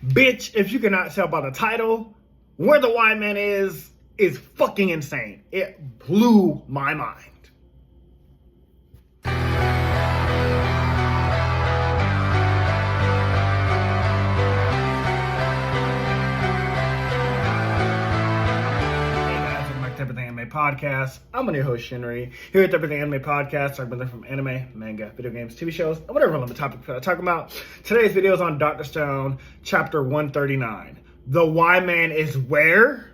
Bitch, if you cannot tell by the title, where the Y Man is fucking insane. It blew my mind. Everything Anime Podcast. I'm one of your host, Shinry. Here at Everything Anime Podcast, talk about from anime, manga, video games, TV shows, and whatever relevant topic we're talking about. Today's video is on Dr. Stone, chapter 139. The Y Man is where?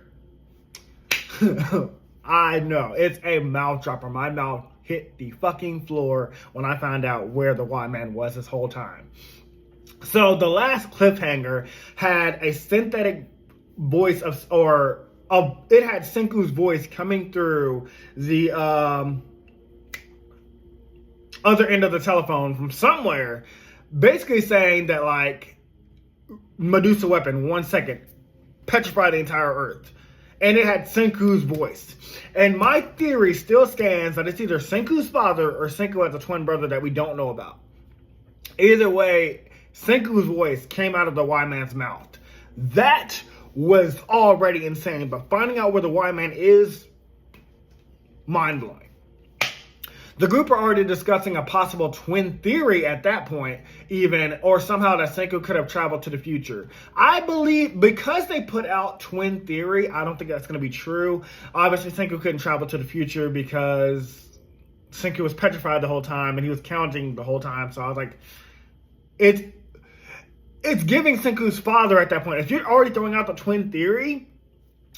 I know, it's a mouth dropper. My mouth hit the fucking floor when I found out where the Y Man was this whole time. So the last cliffhanger had a synthetic voice it had Senku's voice coming through the other end of the telephone from somewhere, basically saying that, like, Medusa weapon, 1 second, petrify the entire Earth. And it had Senku's voice. And my theory still stands that it's either Senku's father or Senku has a twin brother that we don't know about. Either way, Senku's voice came out of the Y-Man's mouth. That was already insane, but finding out where the Y-Man is, mind-blowing. The group are already discussing a possible twin theory at that point, even, or somehow that Senku could have traveled to the future. I believe, because they put out twin theory, I don't think that's going to be true. Obviously, Senku couldn't travel to the future because Senku was petrified the whole time, and he was counting the whole time, so I was like, It's giving Senku's father at that point. If you're already throwing out the twin theory,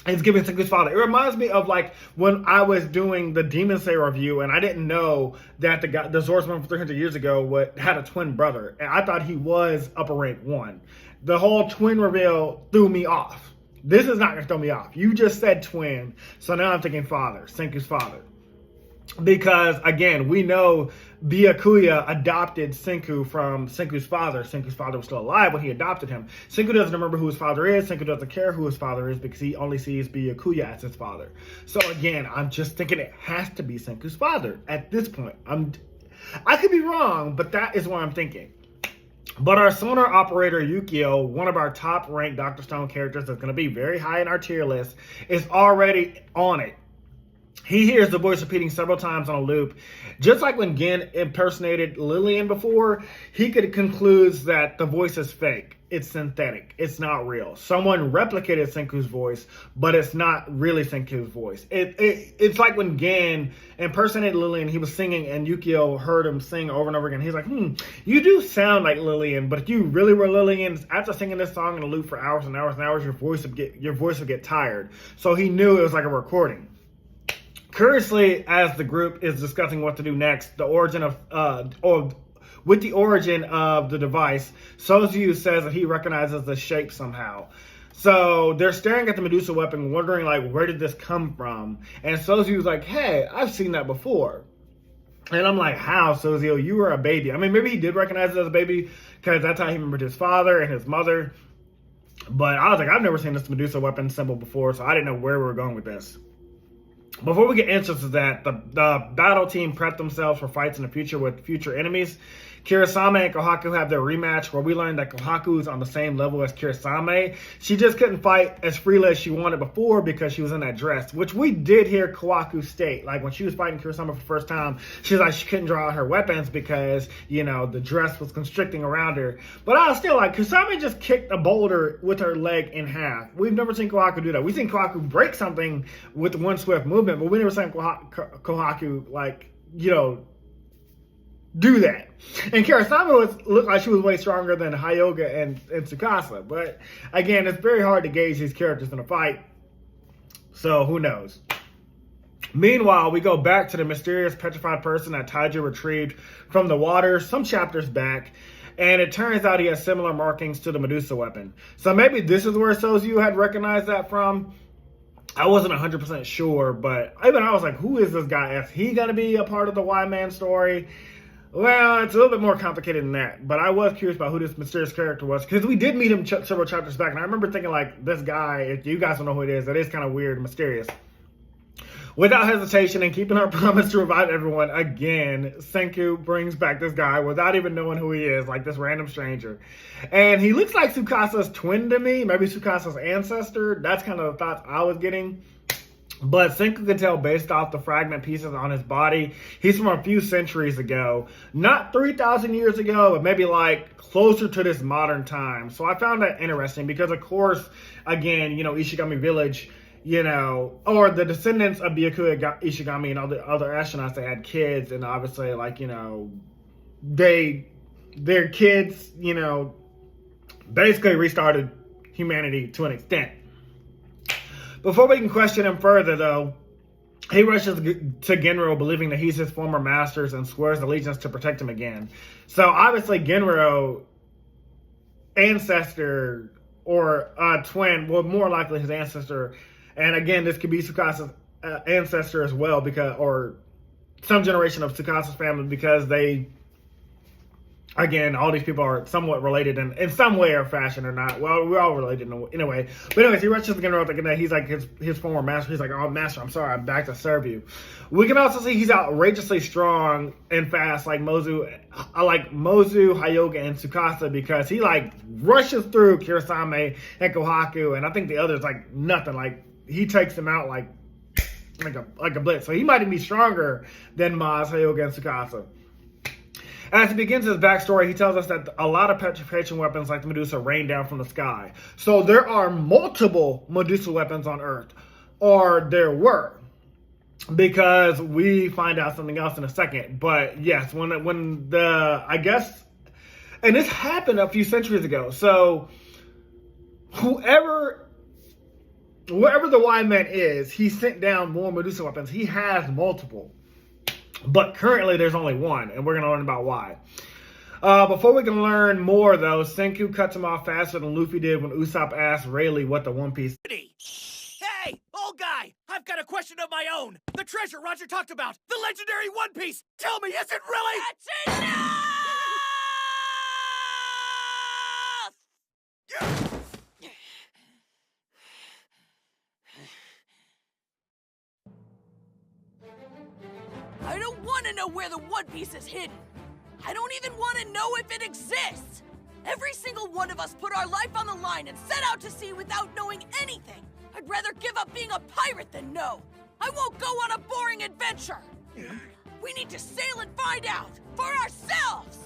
it's giving Senku's father. It reminds me of, like, when I was doing the Demon Slayer review and I didn't know that the swordsman from 300 years ago had a twin brother. And I thought he was upper rank 1. The whole twin reveal threw me off. This is not going to throw me off. You just said twin. So now I'm thinking father, Senku's father. Because, again, we know Byakuya adopted Senku from Senku's father. Senku's father was still alive when he adopted him. Senku doesn't remember who his father is. Senku doesn't care who his father is because he only sees Byakuya as his father. So, again, I'm just thinking it has to be Senku's father at this point. I could be wrong, but that is what I'm thinking. But our sonar operator, Yukio, one of our top-ranked Dr. Stone characters that's going to be very high in our tier list, is already on it. He hears the voice repeating several times on a loop. Just like when Gen impersonated Lillian before, he could conclude that the voice is fake. It's synthetic. It's not real. Someone replicated Senku's voice, but it's not really Senku's voice. It's like when Gen impersonated Lillian, he was singing, and Yukio heard him sing over and over again. He's like, you do sound like Lillian, but if you really were Lillian, after singing this song in a loop for hours and hours and hours, your voice would get tired. So he knew it was like a recording. Curiously, as the group is discussing what to do next, with the origin of the device, Sozu says that he recognizes the shape somehow. So they're staring at the Medusa weapon, wondering, like, where did this come from? And Sozu's like, hey, I've seen that before. And I'm like, how, Sozu? You were a baby. I mean, maybe he did recognize it as a baby because that's how he remembered his father and his mother. But I was like, I've never seen this Medusa weapon symbol before, so I didn't know where we were going with this. Before we get answers to that, the battle team prepped themselves for fights in the future with future enemies. Kirasame and Kohaku have their rematch, where we learned that Kohaku is on the same level as Kirasame. She just couldn't fight as freely as she wanted before because she was in that dress, which we did hear Kohaku state. Like, when she was fighting Kirasame for the first time, she was like, she couldn't draw out her weapons because, you know, the dress was constricting around her. But I was still like, Kirasame just kicked a boulder with her leg in half. We've never seen Kohaku do that. We've seen Kohaku break something with one swift movement, but we never seen Kohaku, like, you know, do that. And Kirasame looked like she was way stronger than Hyoga and Tsukasa. But again, it's very hard to gauge these characters in a fight. So who knows? Meanwhile, we go back to the mysterious petrified person that Taija retrieved from the water some chapters back. And it turns out he has similar markings to the Medusa weapon. So maybe this is where Sozu had recognized that from. I wasn't 100% sure, but even I was like, who is this guy? Is he going to be a part of the Y-Man story? Well, it's a little bit more complicated than that, but I was curious about who this mysterious character was, because we did meet him several chapters back, and I remember thinking, like, this guy, if you guys don't know who it is, that is kind of weird and mysterious. Without hesitation and keeping her promise to revive everyone again, Senku brings back this guy without even knowing who he is, like this random stranger. And he looks like Tsukasa's twin to me, maybe Tsukasa's ancestor. That's kind of the thoughts I was getting. But Senku can tell based off the fragment pieces on his body, he's from a few centuries ago. Not 3,000 years ago, but maybe like closer to this modern time. So I found that interesting because, of course, again, Ishigami Village, or the descendants of Byakuya Ishigami and all the other astronauts, they had kids, and obviously, their kids, basically restarted humanity to an extent. Before we can question him further, though, he rushes to Genro, believing that he's his former masters, and swears allegiance to protect him again. So, obviously, Genro, ancestor, or twin, well, more likely his ancestor, and again, this could be Tsukasa's ancestor as well, or some generation of Tsukasa's family, because again, all these people are somewhat related in some way or fashion or not. Well, we're all related in a way. But anyways, he rushes to Genro thinking that he's like his former master. He's like, oh, master, I'm sorry, I'm back to serve you. We can also see he's outrageously strong and fast, like Mozu, Hyoga, and Tsukasa, because he rushes through Kirasame and Kohaku, and I think the others nothing. He takes them out like a blitz. So he might even be stronger than Maz, Hyoga, and Tsukasa. As he begins his backstory, he tells us that a lot of petrification weapons like the Medusa rain down from the sky. So there are multiple Medusa weapons on Earth. Or there were. Because we find out something else in a second. But yes, when I guess, and this happened a few centuries ago. So wherever the Y Man is, he sent down more Medusa weapons. He has multiple. But currently there's only one, and we're going to learn about why. Before we can learn more, though, Senku cuts him off faster than Luffy did when Usopp asked Rayleigh what the One Piece... Hey, old guy! I've got a question of my own! The treasure Roger talked about! The legendary One Piece! Tell me, is it really... That's enough! I don't want to know where the One Piece is hidden. I don't even want to know if it exists. Every single one of us put our life on the line and set out to sea without knowing anything. I'd rather give up being a pirate than know. I won't go on a boring adventure. We need to sail and find out for ourselves.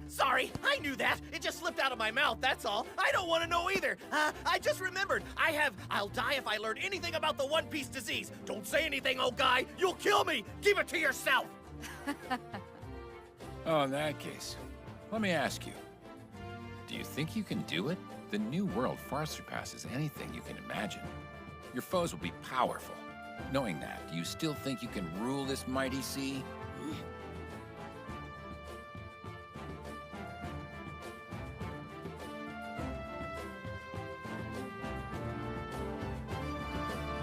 Sorry. I knew that. It just slipped out of my mouth, that's all. I don't want to know either. I just remembered. I'll die if I learn anything about the One Piece disease. Don't say anything, old guy. You'll kill me. Keep it to yourself. Oh, in that case, let me ask you. Do you think you can do it? The new world far surpasses anything you can imagine. Your foes will be powerful. Knowing that, do you still think you can rule this mighty sea?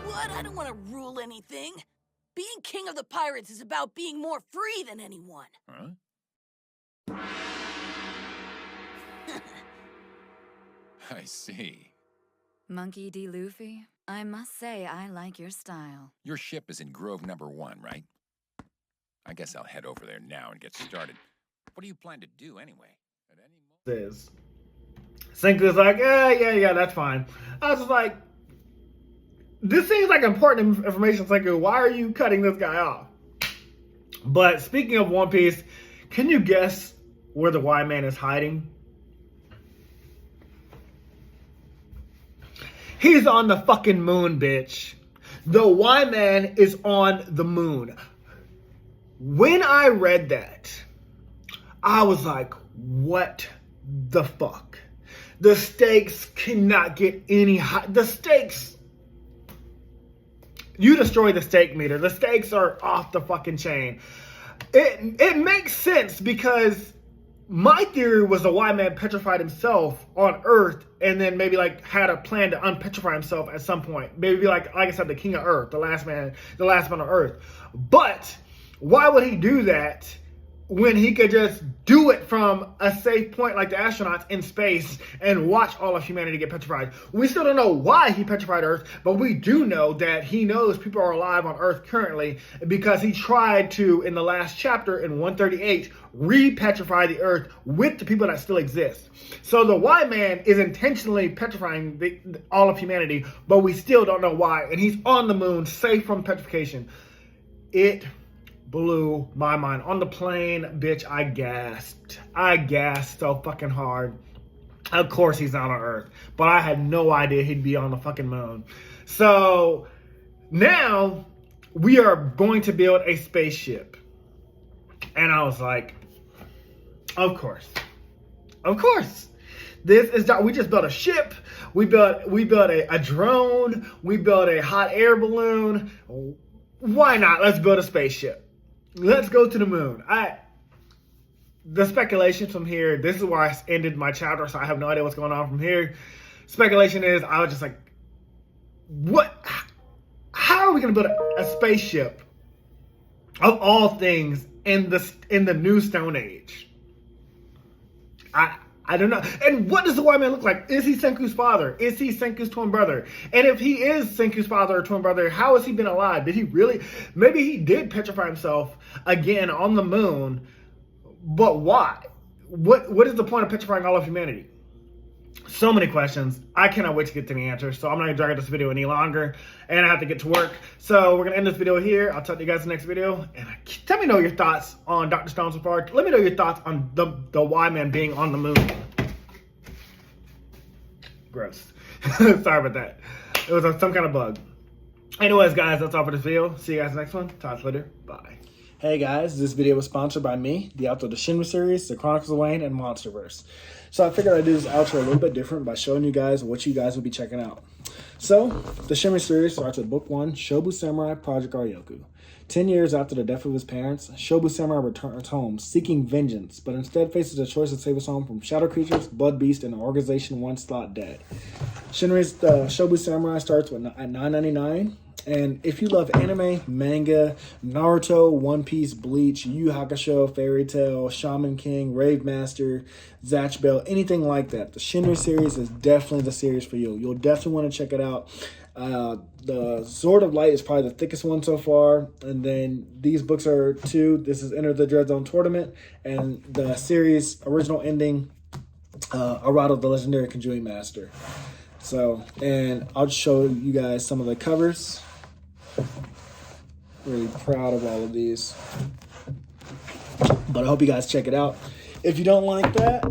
What? I don't want to rule anything. Being king of the pirates is about being more free than anyone. Huh? I see. Monkey D. Luffy, I must say I like your style. Your ship is in Grove number 1, right? I guess I'll head over there now and get started. What do you plan to do anyway? At any moment... Senku's like, yeah, that's fine. I was just like, this seems like important information, Senku. Why are you cutting this guy off? But speaking of One Piece, can you guess where the Y Man is hiding? He's on the fucking moon, bitch. The Y Man is on the moon. When I read that, I was like, what the fuck? The stakes cannot get any higher. The stakes... You destroy the stake meter. The stakes are off the fucking chain. It makes sense because my theory was the Y Man petrified himself on Earth and then maybe had a plan to unpetrify himself at some point. Maybe like I said, the king of Earth, the last man on Earth. But why would he do that when he could just do it from a safe point like the astronauts in space and watch all of humanity get petrified. We still don't know why he petrified Earth, but we do know that he knows people are alive on Earth currently because he tried to, in the last chapter in 138, re-petrify the Earth with the people that still exist. So the Y-Man is intentionally petrifying all of humanity, but we still don't know why. And he's on the moon, safe from petrification. It blew my mind. On the plane, bitch, I gasped. I gasped so fucking hard. Of course he's not on Earth, but I had no idea he'd be on the fucking moon. So now we are going to build a spaceship. And I was like, of course. Of course. This is, we just built a ship. We built a drone. We built a hot air balloon. Why not? Let's build a spaceship. Let's go to the moon. The speculation from here, this is where I ended my chapter, so I have no idea what's going on from here. Speculation is, I was just like, what? How are we going to build a spaceship of all things in the new Stone Age? I don't know. And what does the white man look like? Is he Senku's father? Is he Senku's twin brother? And if he is Senku's father or twin brother, how has he been alive? Did he really? Maybe he did petrify himself again on the moon, but why? What is the point of petrifying all of humanity? So many questions. I cannot wait to get to the answers. So I'm not going to drag out this video any longer. And I have to get to work. So we're going to end this video here. I'll talk to you guys in the next video. And tell me your thoughts on Dr. Stone so far. Let me know your thoughts on the Y-Man being on the moon. Gross. Sorry about that. It was some kind of bug. Anyways, guys, that's all for this video. See you guys next one. Talk to you later. Bye. Hey guys, this video was sponsored by me, the author of the Shinry series, the Chronicles of Wayne, and Monsterverse. So I figured I'd do this outro a little bit different by showing you guys what you guys will be checking out. So, the Shinry series starts with Book 1, Shobu Samurai Project Aryoku. 10 years after the death of his parents, Shobu Samurai returns home seeking vengeance, but instead faces a choice to save his home from shadow creatures, blood beasts, and an organization once thought dead. Shinry's Shobu Samurai starts at $9.99. And if you love anime, manga, Naruto, One Piece, Bleach, Yu Yu Hakusho, Fairy Tail, Shaman King, Rave Master, Zatch Bell, anything like that, the Shinry series is definitely the series for you. You'll definitely want to check it out. The Sword of Light is probably the thickest one so far. And then these books are 2. This is Enter the Dread Zone Tournament. And the series original ending, Arado, the Legendary Konjuis Master. So, and I'll show you guys some of the covers. Really proud of all of these. But I hope you guys check it out. If you don't like that,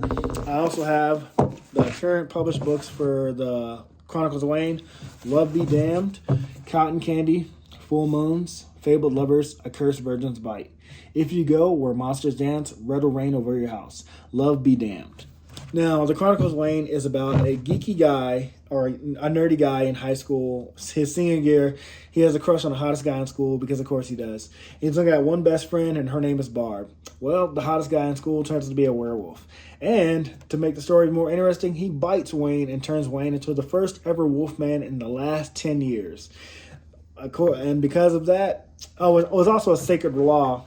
I also have the current published books for the Chronicles of Wayne, Love Be Damned, Cotton Candy, Full Moons, Fabled Lovers, A Cursed Virgin's Bite. If You Go Where Monsters Dance, Red Will Rain Over Your House. Love Be Damned. Now, the Chronicles of Wayne is about a geeky guy, or a nerdy guy in high school. His senior year, he has a crush on the hottest guy in school, because of course he does. He's only got one best friend, and her name is Barb. Well, the hottest guy in school turns out to be a werewolf. And to make the story more interesting, he bites Wayne and turns Wayne into the first ever wolfman in the last 10 years. And because of that, it was also a sacred law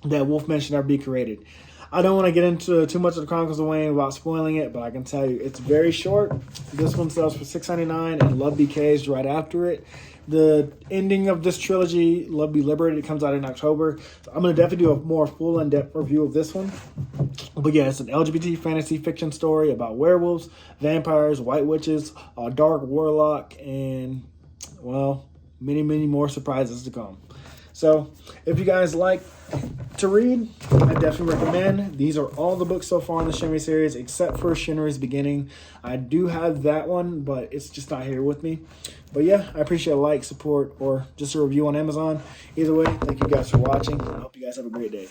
that wolfmen should never be created. I don't want to get into too much of the Chronicles of Wayne without spoiling it, but I can tell you it's very short. This one sells for $6.99, and Love Be Caged right after it. The ending of this trilogy, Love Be Liberated, comes out in October. So I'm going to definitely do a more full in-depth review of this one. But yeah, it's an LGBT fantasy fiction story about werewolves, vampires, white witches, a dark warlock, and, well, many, many more surprises to come. So if you guys like to read, I definitely recommend. These are all the books so far in the Shinry series, except for Shinry's Beginning. I do have that one, but it's just not here with me. But yeah, I appreciate a like, support, or just a review on Amazon. Either way, thank you guys for watching. I hope you guys have a great day.